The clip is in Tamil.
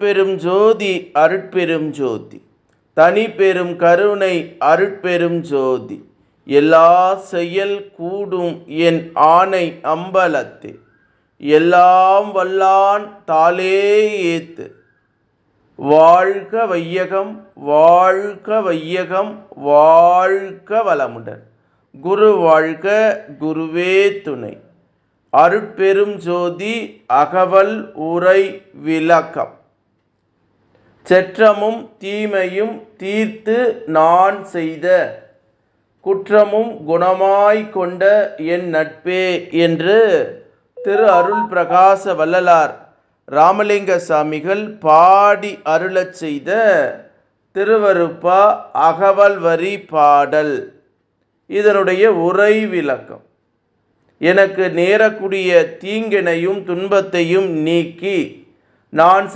பெரும் ஜோதி அருட்பெரும் ஜோதி தனி பெரும் கருணை அருட்பெரும் ஜோதி எல்லா செயல் கூடும் என் ஆணை அம்பலத்தே எல்லாம் வல்லான் தாளே ஏத்து. வாழ்க வையகம் வாழ்க வையகம் வாழ்க வளமுடன். குரு வாழ்க குருவே துணை. அருட்பெரும் ஜோதி அகவல் உரை விளக்கம். செற்றமும் தீமையும் தீர்த்து நான் செய்த குற்றமும் குணமாய் கொண்ட என் நட்பே என்று திரு அருள் பிரகாச வள்ளலார் ராமலிங்க சாமிகள் பாடி அருளச் செய்த திருவருப்பா அகவல் வரி பாடல். இதனுடைய உரை விளக்கம். எனக்கு நேரக்கூடிய தீங்கினையும் துன்பத்தையும் நீக்கி நான்